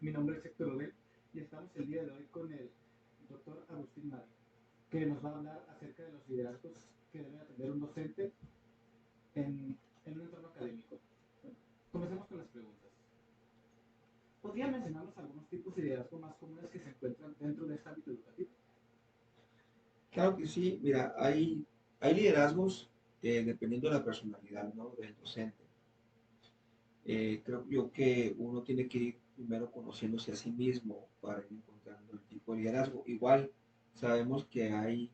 Mi nombre es Héctor Odell y estamos el día de hoy con el doctor Agustín Mari, que nos va a hablar acerca de los liderazgos que debe atender un docente en un entorno académico. Bueno, comencemos con las preguntas. ¿Podría mencionarnos algunos tipos de liderazgo más comunes que se encuentran dentro de este ámbito educativo? Claro que sí, mira, hay liderazgos dependiendo de la personalidad, ¿no?, del docente. Creo yo que uno tiene que ir primero conociéndose a sí mismo para ir encontrando el tipo de liderazgo. Igual sabemos que hay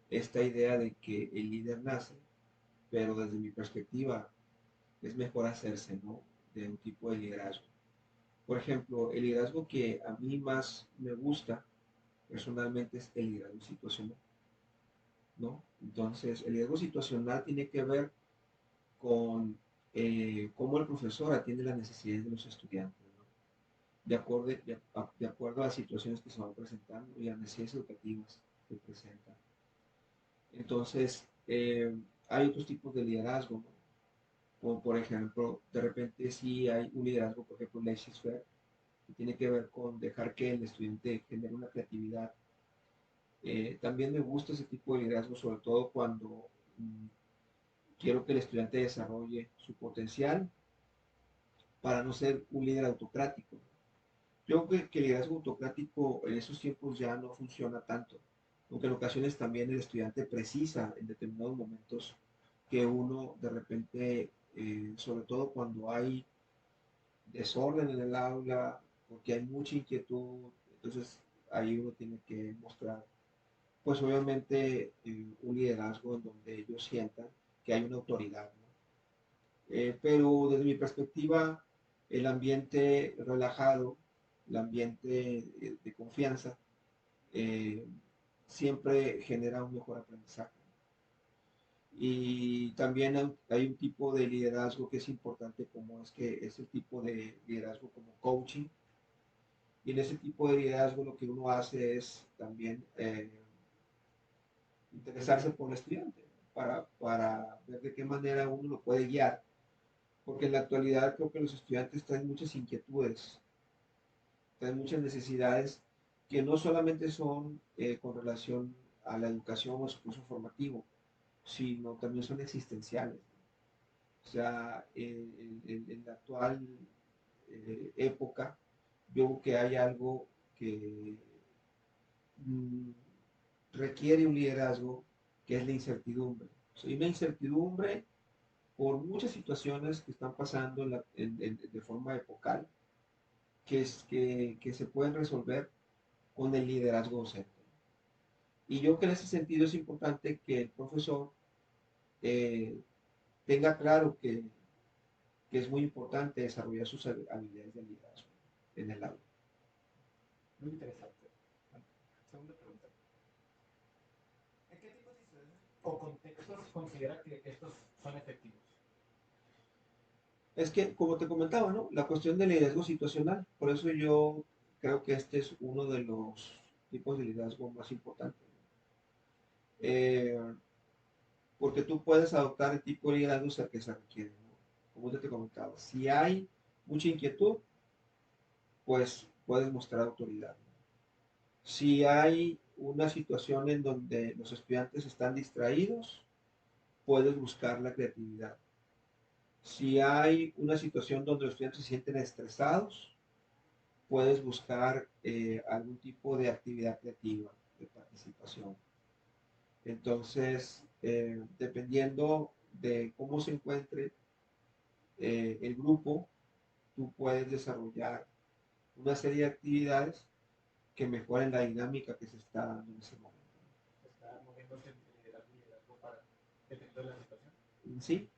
esta idea de que el líder nace, pero desde mi perspectiva es mejor hacerse, ¿no?, de un tipo de liderazgo. Por ejemplo, el liderazgo que a mí más me gusta personalmente es el liderazgo situacional, ¿no? Entonces, el liderazgo situacional tiene que ver con cómo el profesor atiende las necesidades de los estudiantes, ¿no?, de acuerdo a las situaciones que se van presentando y a las necesidades educativas que presentan. Entonces, hay otros tipos de liderazgo, ¿no?, como por ejemplo, de repente sí hay un liderazgo, por ejemplo, laissez-faire, que tiene que ver con dejar que el estudiante genere una creatividad. También me gusta ese tipo de liderazgo, sobre todo cuando quiero que el estudiante desarrolle su potencial para no ser un líder autocrático. Yo creo que el liderazgo autocrático en esos tiempos ya no funciona tanto, aunque en ocasiones también el estudiante precisa en determinados momentos que uno de repente, sobre todo cuando hay desorden en el aula, porque hay mucha inquietud, entonces ahí uno tiene que mostrar, pues obviamente, un liderazgo en donde ellos sientan que hay una autoridad, ¿no? Pero desde mi perspectiva, el ambiente relajado, el ambiente de confianza, eh, siempre genera un mejor aprendizaje. Y también hay un tipo de liderazgo que es importante, como es que es el tipo de liderazgo como coaching. Y en ese tipo de liderazgo lo que uno hace es también interesarse por el estudiante, ¿no?, para ver de qué manera uno lo puede guiar, porque en la actualidad creo que los estudiantes traen muchas inquietudes, traen muchas necesidades que no solamente son con relación a la educación o su curso formativo, sino también son existenciales. O sea, en la actual época, yo creo que hay algo que mm, requiere un liderazgo, que es la incertidumbre. O sea, hay una incertidumbre por muchas situaciones que están pasando de forma epocal, que se pueden resolver con el liderazgo docente. Y yo creo que en ese sentido es importante que el profesor eh, tenga claro que es muy importante desarrollar sus habilidades de liderazgo en el aula. Muy interesante. Bueno, segunda pregunta. ¿En qué tipos de situaciones o contextos considera que estos son efectivos? Es que, como te comentaba, ¿no?, la cuestión del liderazgo situacional, por eso yo creo que este es uno de los tipos de liderazgo más importantes, ¿no? Porque tú puedes adoptar el tipo de liderazgo que se requiere, ¿no? Como yo te comentaba, si hay mucha inquietud, pues puedes mostrar autoridad, ¿no? Si hay una situación en donde los estudiantes están distraídos, puedes buscar la creatividad. Si hay una situación donde los estudiantes se sienten estresados, puedes buscar algún tipo de actividad creativa, de participación. Entonces, dependiendo de cómo se encuentre el grupo, tú puedes desarrollar una serie de actividades que mejoren la dinámica que se está dando en ese momento. Está moviéndose entre liderazgo y liderazgo para, dependiendo de la situación. Sí,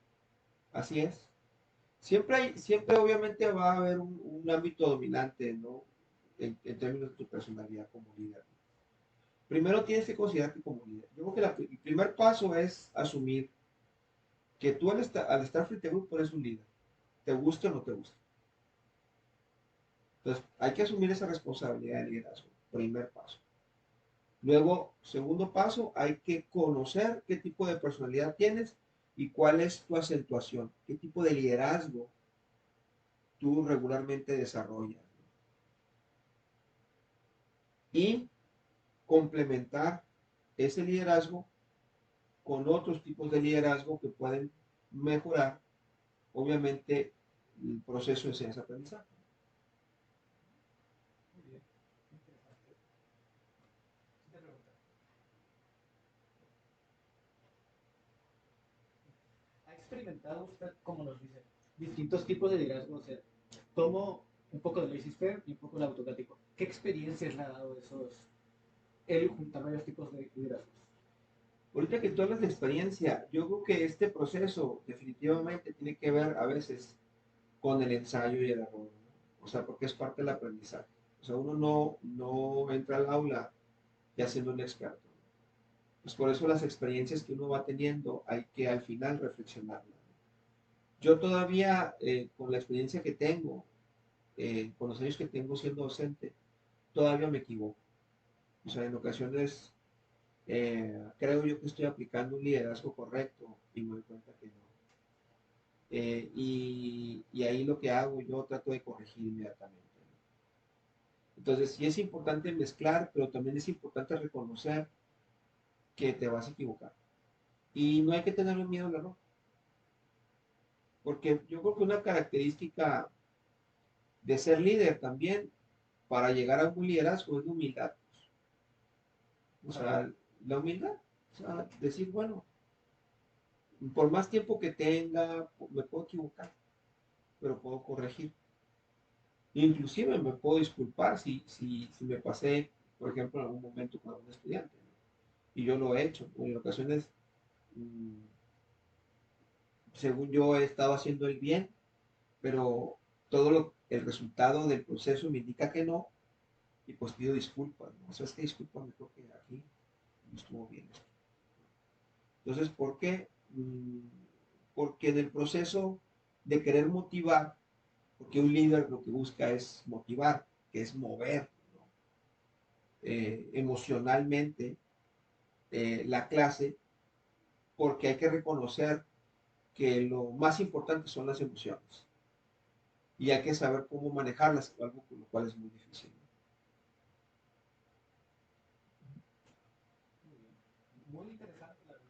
así es. Siempre obviamente va a haber un ámbito dominante, ¿no?, en términos de tu personalidad como líder. Primero tienes que considerarte como líder. Yo creo que el primer paso es asumir que tú al estar frente al grupo eres un líder, te guste o no te guste. Entonces, hay que asumir esa responsabilidad de liderazgo, primer paso. Luego, segundo paso, hay que conocer qué tipo de personalidad tienes y cuál es tu acentuación, qué tipo de liderazgo tú regularmente desarrollas, ¿no? y complementar ese liderazgo con otros tipos de liderazgo que pueden mejorar, obviamente, el proceso de enseñanza-aprendizaje. Muy bien, interesante. Siguiente pregunta. ¿Ha experimentado usted, como nos dice, distintos tipos de liderazgo? O sea, tomo un poco de laissez-faire y un poco el autocrático. ¿Qué experiencias le ha dado el juntar varios tipos de liderazgos? Ahorita que tú hablas de experiencia, yo creo que este proceso definitivamente tiene que ver a veces con el ensayo y el error, ¿no? O sea, porque es parte del aprendizaje. O sea, uno no entra al aula ya siendo un experto. Pues por eso las experiencias que uno va teniendo hay que al final reflexionarlas. Yo todavía, con la experiencia que tengo, con los años que tengo siendo docente, todavía me equivoco. O sea, en ocasiones creo yo que estoy aplicando un liderazgo correcto y me doy cuenta que no. Y ahí lo que hago, yo trato de corregir inmediatamente. Entonces, sí es importante mezclar, pero también es importante reconocer que te vas a equivocar. Y no hay que tenerle miedo al error. Porque yo creo que una característica de ser líder también, para llegar a un liderazgo, es la humildad. O sea, la humildad. O sea, decir, bueno, por más tiempo que tenga, me puedo equivocar, pero puedo corregir. Inclusive me puedo disculpar si me pasé, por ejemplo, en algún momento con algún estudiante, ¿no? Y yo lo he hecho. En ocasiones, mmm, según yo he estado haciendo el bien, pero el resultado del proceso me indica que no, y pues pido disculpas, ¿no? O sea, es que discúlpame, creo que aquí no estuvo bien esto. Entonces, ¿por qué? Porque en el proceso de querer motivar, porque un líder lo que busca es motivar, que es mover, ¿no? Emocionalmente la clase, porque hay que reconocer que lo más importante son las emociones y hay que saber cómo manejarlas, algo con lo cual es muy difícil, ¿no? Muy bien. Muy interesante, la verdad.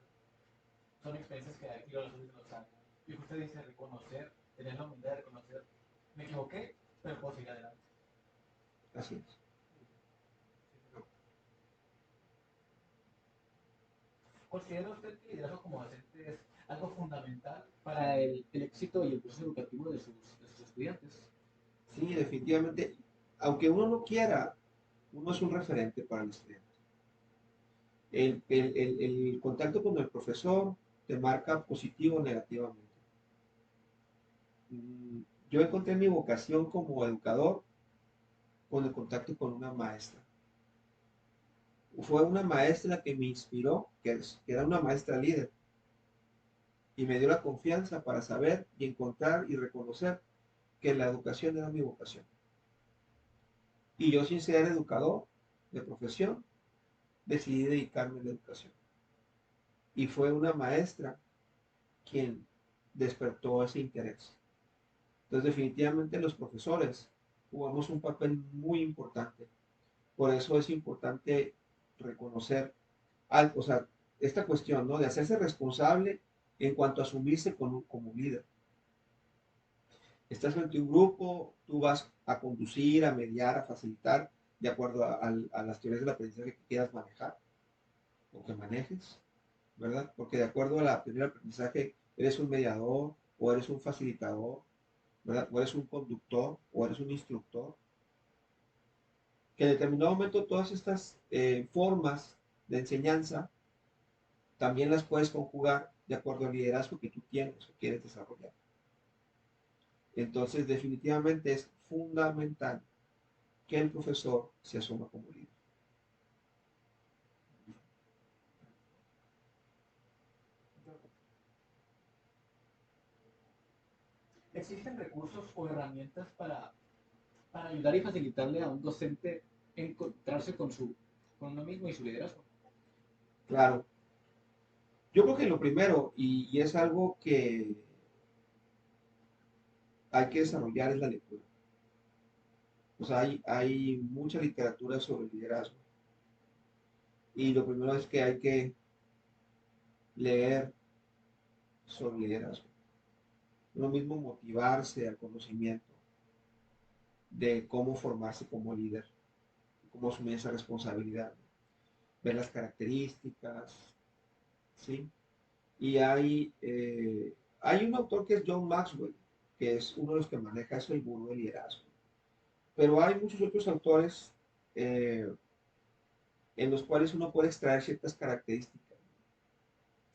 Son experiencias que aquí los años. Y usted dice reconocer, tener la humildad de reconocer, me equivoqué, pero puedo seguir adelante. Así es. ¿Considera usted que el liderazgo como docente es algo fundamental para el éxito y el proceso educativo de sus estudiantes? Sí, definitivamente, aunque uno no quiera, uno es un referente para el estudiante. El contacto con el profesor te marca positivo o negativamente. Mm, Yo encontré mi vocación como educador con el contacto con una maestra. Fue una maestra que me inspiró, que era una maestra líder, y me dio la confianza para saber y encontrar y reconocer que la educación era mi vocación. Y yo, sin ser educador de profesión, decidí dedicarme a la educación. Y fue una maestra quien despertó ese interés. Entonces, definitivamente los profesores jugamos un papel muy importante. Por eso es importante reconocer, o sea, esta cuestión, ¿no? De hacerse responsable en cuanto a asumirse como líder. Estás frente a un grupo, tú vas a conducir, a mediar, a facilitar, de acuerdo a las teorías del aprendizaje que quieras manejar o que manejes, ¿verdad? Porque de acuerdo a la teoría del aprendizaje, eres un mediador o eres un facilitador, ¿verdad? O eres un conductor o eres un instructor. Que en determinado momento todas estas formas de enseñanza también las puedes conjugar de acuerdo al liderazgo que tú tienes o quieres desarrollar. Entonces, definitivamente es fundamental que el profesor se asuma como líder. ¿Existen recursos o herramientas para ayudar y facilitarle a un docente encontrarse con uno mismo y su liderazgo? Claro, yo creo que lo primero, y es algo que hay que desarrollar, es la lectura. O sea, hay mucha literatura sobre liderazgo. Y lo primero es que hay que leer sobre liderazgo. Lo mismo motivarse al conocimiento de cómo formarse como líder, cómo asumir esa responsabilidad, ver las características, ¿sí? Y hay un autor que es John Maxwell, que es uno de los que maneja eso, el gurú del liderazgo. Pero hay muchos otros autores eh, en los cuales uno puede extraer ciertas características,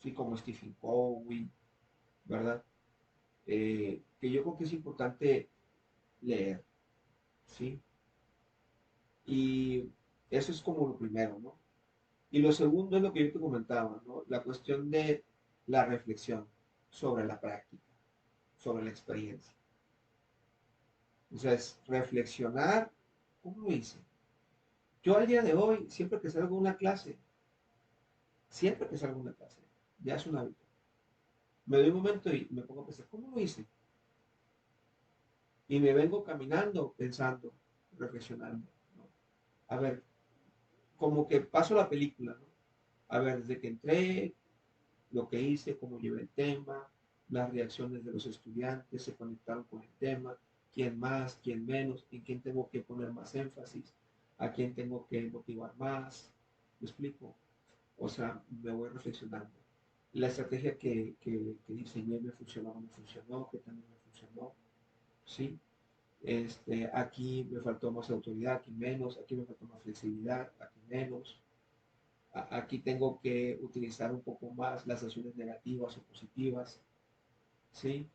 ¿sí? Como Stephen Covey, ¿verdad? Que yo creo que es importante leer, ¿sí? Y eso es como lo primero, ¿no? Y lo segundo es lo que yo te comentaba, ¿no? La cuestión de la reflexión sobre la práctica, sobre la experiencia. O sea, es reflexionar, ¿cómo lo hice? Yo al día de hoy, siempre que salgo de una clase, ya es un hábito. Me doy un momento y me pongo a pensar, ¿cómo lo hice? Y me vengo caminando, pensando, reflexionando, ¿no? A ver, como que paso la película, ¿no? A ver, desde que entré, lo que hice, cómo llevé el tema, las reacciones de los estudiantes, se conectaron con el tema, quién más, quién menos, en quién tengo que poner más énfasis, a quién tengo que motivar más. ¿Me explico? O sea, me voy reflexionando. La estrategia que diseñé me funcionó, no me funcionó, que también me funcionó, ¿sí? Aquí me faltó más autoridad, aquí menos, aquí me faltó más flexibilidad, aquí menos. Aquí tengo que utilizar un poco más las acciones negativas o positivas, ¿sí?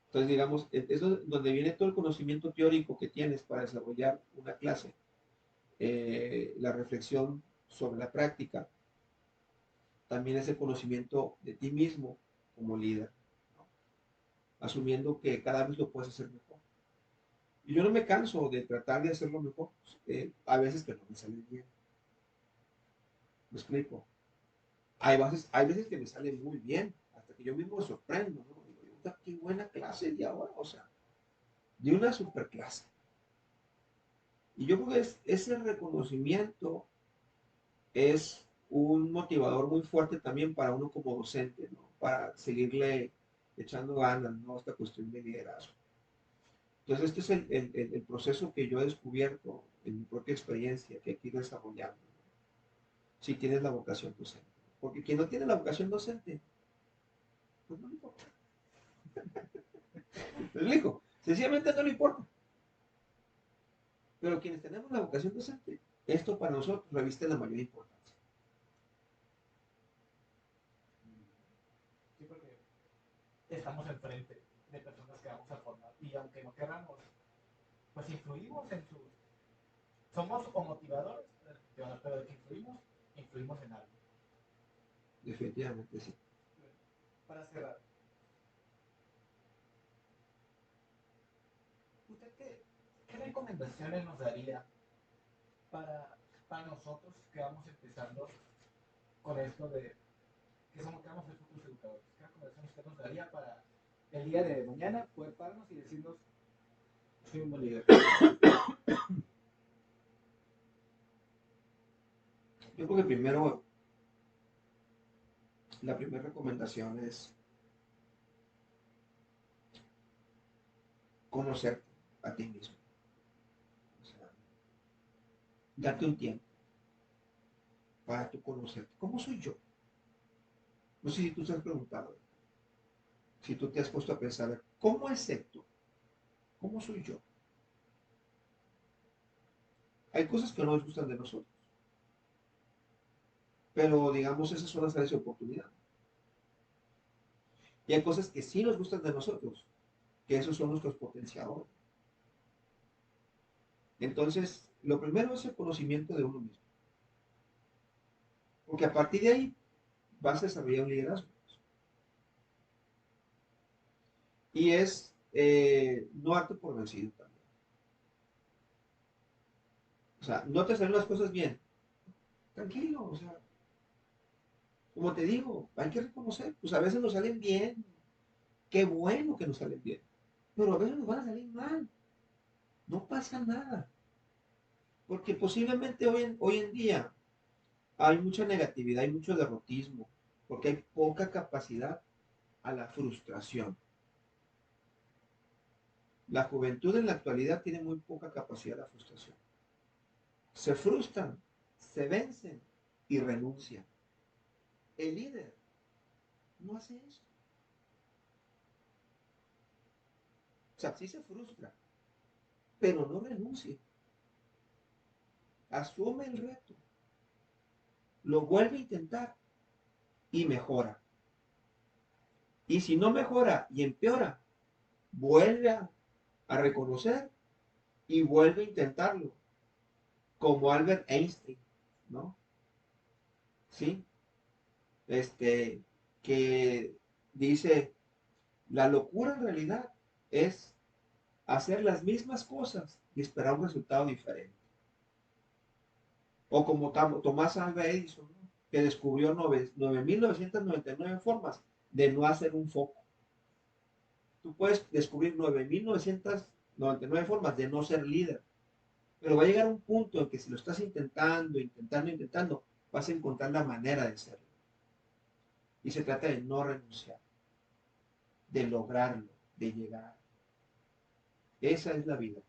Entonces, digamos, es donde viene todo el conocimiento teórico que tienes para desarrollar una clase. La reflexión sobre la práctica, también es el conocimiento de ti mismo como líder, ¿no? Asumiendo que cada vez lo puedes hacer mejor. Y yo no me canso de tratar de hacerlo mejor. A veces que no me sale bien. ¿Me explico? Hay veces que me sale muy bien, hasta que yo mismo me sorprendo, ¿no? Digo, qué buena clase de ahora, o sea, de una super clase. Y yo creo que ese reconocimiento es un motivador muy fuerte también para uno como docente, ¿no? Para seguirle echando ganas, ¿no? Esta cuestión de liderazgo. Entonces, este es el proceso que yo he descubierto en mi propia experiencia, que hay que ir desarrollando, ¿no? Si tienes la vocación docente. Porque quien no tiene la vocación docente, pues no le importa. ¿Me explico? Sencillamente no le importa. Pero quienes tenemos la vocación docente, esto para nosotros reviste la mayor importancia. Sí, porque estamos enfrente de personas que vamos a formar y aunque no queramos, pues influimos en sus... Somos o motivadores, pero de que influimos, influimos en algo. Definitivamente sí. Para cerrar, ¿usted qué recomendaciones nos daría para, para nosotros que vamos empezando con esto de que vamos a ser futuros educadores? ¿Qué recomendaciones usted nos daría para el día de mañana poder pararnos y decirnos, soy un buen líder? Yo creo que primero, la primera recomendación es conocerte a ti mismo. O sea, date un tiempo para tú conocerte. ¿Cómo soy yo? No sé si tú te has preguntado, si tú te has puesto a pensar, ¿cómo es Héctor? ¿Cómo soy yo? Hay cosas que no nos gustan de nosotros, pero digamos, esas son las áreas de oportunidad. Y hay cosas que sí nos gustan de nosotros, que esos son nuestros potenciadores. Entonces, lo primero es el conocimiento de uno mismo. Porque a partir de ahí vas a desarrollar un liderazgo. Y es no darte por vencido también. O sea, no te salen las cosas bien. Tranquilo, o sea, como te digo, hay que reconocer, pues a veces nos salen bien. Qué bueno que nos salen bien. Pero a veces nos van a salir mal. No pasa nada. Porque posiblemente hoy en día hay mucha negatividad, hay mucho derrotismo, porque hay poca capacidad a la frustración. La juventud en la actualidad tiene muy poca capacidad a la frustración. Se frustran, se vencen y renuncian. El líder no hace eso. O sea, sí se frustra, pero no renuncia. Asume el reto, lo vuelve a intentar y mejora. Y si no mejora y empeora, vuelve a reconocer y vuelve a intentarlo, como Albert Einstein, ¿no? ¿Sí? Que dice, la locura en realidad es hacer las mismas cosas y esperar un resultado diferente. O como Tomás Alva Edison, ¿no? Que descubrió 9.999 formas de no hacer un foco. Tú puedes descubrir 9.999 formas de no ser líder, pero va a llegar un punto en que si lo estás intentando, vas a encontrar la manera de serlo. Y se trata de no renunciar, de lograrlo, de llegar. Esa es la vida.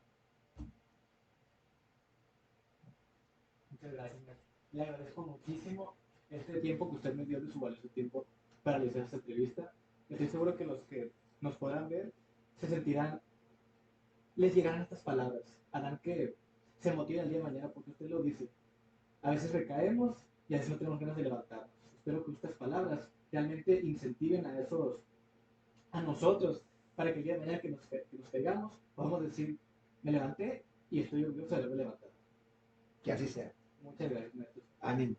Muchas gracias, Nacho. Le agradezco muchísimo este tiempo que usted me dio de su valioso tiempo para realizar esta entrevista. Estoy seguro que los que nos podrán ver se sentirán, les llegarán estas palabras, harán que se motiven el día de mañana porque usted lo dice. A veces recaemos y a veces no tenemos ganas de levantarnos. Espero que estas palabras realmente incentiven a nosotros, para que el día de mañana que nos caigamos, podamos decir, me levanté y estoy orgulloso de haberme levantado. Que así sea. Muchas gracias, maestro. Ánimo.